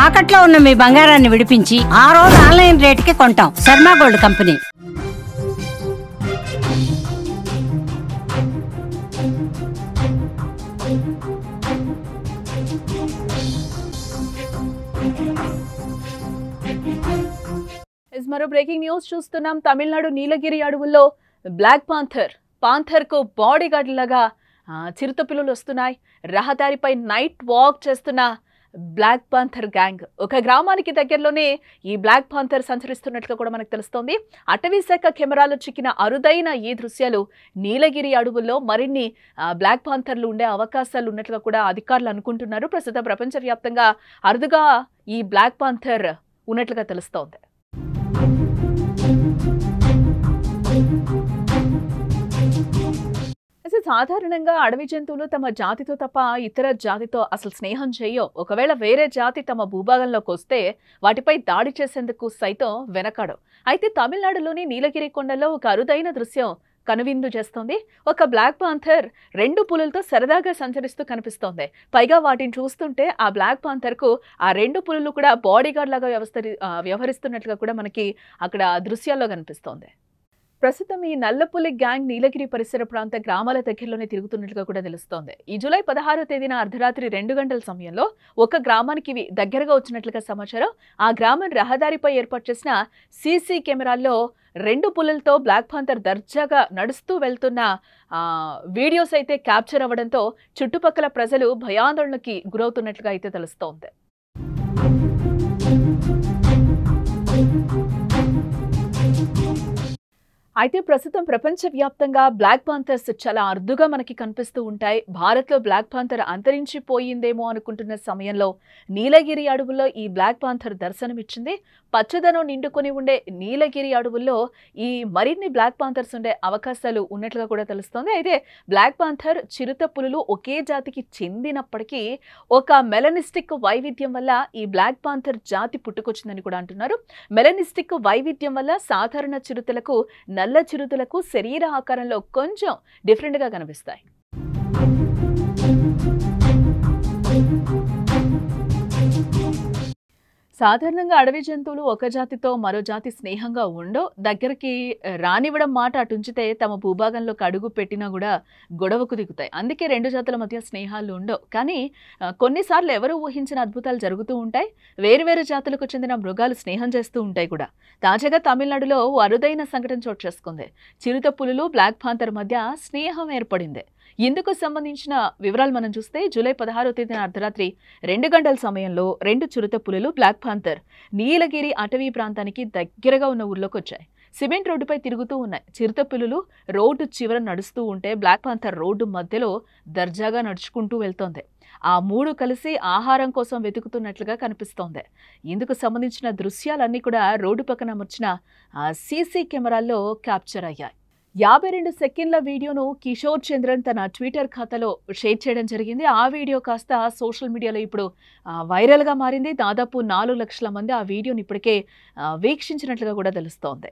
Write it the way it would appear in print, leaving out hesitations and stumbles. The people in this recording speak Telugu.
తాకట్లో ఉన్న మీ బంగారాన్ని విడిపించి ఆ రోజు ఆన్లైన్ రేటుకి కొంటాం. Sharma gold company. మరో బ్రేకింగ్ న్యూస్ చూస్తున్నాం. తమిళనాడు నీలగిరి అడవుల్లో బ్లాక్ పాంథర్ కు బాడీ గార్డ్ లాగా చిరుతపిల్లులు వస్తున్నాయి. రహదారిపై నైట్ వాక్ చేస్తున్న బ్లాక్ పాంథర్ గ్యాంగ్ ఒక గ్రామానికి దగ్గరలోనే ఈ బ్లాక్ పాంథర్ సంచరిస్తున్నట్లు కూడా మనకు తెలుస్తోంది. అటవీ శాఖ కెమెరాలో చిక్కిన అరుదైన ఈ దృశ్యాలు నీలగిరి అడవుల్లో మరిన్ని బ్లాక్ పాంథర్లు ఉండే అవకాశాలు ఉన్నట్లుగా కూడా అధికారులు అనుకుంటున్నారు. ప్రస్తుతం ప్రపంచవ్యాప్తంగా అరుదుగా ఈ బ్లాక్ పాంథర్ ఉన్నట్లుగా తెలుస్తోంది. సాధారణంగా అడవి జంతువులు తమ జాతితో తప్ప ఇతర జాతితో అసలు స్నేహం చేయవు. ఒకవేళ వేరే జాతి తమ భూభాగంలోకి వస్తే వాటిపై దాడి చేసేందుకు సైతం వెనకాడు. అయితే తమిళనాడులోని నీలగిరి కొండల్లో ఒక అరుదైన దృశ్యం కనువిందు చేస్తోంది. ఒక బ్లాక్ పాంథర్ 2 పులులతో సరదాగా సంచరిస్తూ కనిపిస్తోంది. పైగా వాటిని చూస్తుంటే ఆ బ్లాక్ పాంథర్ కు ఆ 2 పులులు కూడా బాడీగార్డ్ లాగా వ్యవహరిస్తున్నట్లుగా కూడా మనకి అక్కడ దృశ్యాల్లో కనిపిస్తోంది. ప్రస్తుతం ఈ నల్లపులి గ్యాంగ్ నీలగిరి పరిసర ప్రాంత గ్రామాల దగ్గరలోనే తిరుగుతున్నట్లుగా కూడా తెలుస్తోంది. ఈ జూలై 16వ తేదీన అర్ధరాత్రి 2 గంటల సమయంలో ఒక గ్రామానికి దగ్గరగా వచ్చినట్లుగా సమాచారం. ఆ గ్రామం రహదారిపై ఏర్పాటు చేసిన సీసీ కెమెరాల్లో 2 పులులతో బ్లాక్ పాంథర్ దర్జాగా నడుస్తూ వెళ్తున్న వీడియోస్ అయితే క్యాప్చర్ అవ్వడంతో చుట్టుపక్కల ప్రజలు భయాందోళనకి గురవుతున్నట్లుగా అయితే తెలుస్తోంది. అయితే ప్రస్తుతం ప్రపంచవ్యాప్తంగా బ్లాక్ పాంథర్స్ చాలా అరుదుగా మనకి కనిపిస్తూ ఉంటాయి. భారత్లో బ్లాక్ పాంథర్ అంతరించిపోయిందేమో అనుకుంటున్న సమయంలో నీలగిరి అడవుల్లో ఈ బ్లాక్ పాంథర్ దర్శనమిచ్చింది. పచ్చదనం నిండుకొని ఉండే నీలగిరి అడవుల్లో ఈ మరిన్ని బ్లాక్ పాంథర్స్ ఉండే అవకాశాలు ఉన్నట్లుగా కూడా తెలుస్తోంది. అయితే బ్లాక్ పాంథర్, చిరుత పులులు ఒకే జాతికి చెందినప్పటికీ ఒక మెలనిస్టిక్ వైవిధ్యం వల్ల ఈ బ్లాక్ పాంథర్ జాతి పుట్టుకొచ్చిందని కూడా అంటున్నారు. మెలనిస్టిక్ వైవిధ్యం వల్ల సాధారణ చిరుతలకు, నల్ల చిరుతలకు శరీర ఆకారంలో కొంచెం డిఫరెంట్గా కనిపిస్తాయి. సాధారణంగా అడవి జంతువులు ఒక జాతితో మరో జాతి స్నేహంగా ఉండో, దగ్గరికి రానివ్వడం మాట అటుంచితే తమ భూభాగంలోకి అడుగు పెట్టినా కూడా గొడవకు దిగుతాయి. అందుకే 2 జాతుల మధ్య స్నేహాలు ఉండవు. కానీ కొన్నిసార్లు ఎవరు ఊహించిన అద్భుతాలు జరుగుతూ ఉంటాయి. వేరువేరు జాతులకు చెందిన మృగాలు స్నేహం చేస్తూ ఉంటాయి కూడా. తాజాగా తమిళనాడులో అరుదైన సంఘటన చోటు చేసుకుంది. చిరుత పులులు, బ్లాక్ పాంథర్ మధ్య స్నేహం ఏర్పడింది. ఇందుకు సంబంధించిన వివరాలు మనం చూస్తే జూలై 16వ తేదీన అర్ధరాత్రి 2 గంటల సమయంలో 2 చిరుత పులులు, బ్లాక్ పాంథర్ నీలగిరి అటవీ ప్రాంతానికి దగ్గరగా ఉన్న ఊర్లోకి వచ్చాయి. సిమెంట్ రోడ్డుపై తిరుగుతూ ఉన్నాయి. చిరుత పులులు రోడ్డు చివర నడుస్తూ ఉంటే బ్లాక్ పాంథర్ రోడ్డు మధ్యలో దర్జాగా నడుచుకుంటూ వెళ్తోంది. ఆ 3 కలిసి ఆహారం కోసం వెతుకుతున్నట్లుగా కనిపిస్తోంది. ఇందుకు సంబంధించిన దృశ్యాలన్నీ కూడా రోడ్డు పక్కన అమర్చిన సీసీ కెమెరాల్లో క్యాప్చర్ అయ్యాయి. 52 సెకండ్ల వీడియోను కిషోర్ చంద్రన్ తన ట్విట్టర్ ఖాతాలో షేర్ చేయడం జరిగింది. ఆ వీడియో కాస్త సోషల్ మీడియాలో ఇప్పుడు వైరల్గా మారింది. దాదాపు 4 లక్షల మంది ఆ వీడియోని ఇప్పటికే వీక్షించినట్లుగా కూడా తెలుస్తోంది.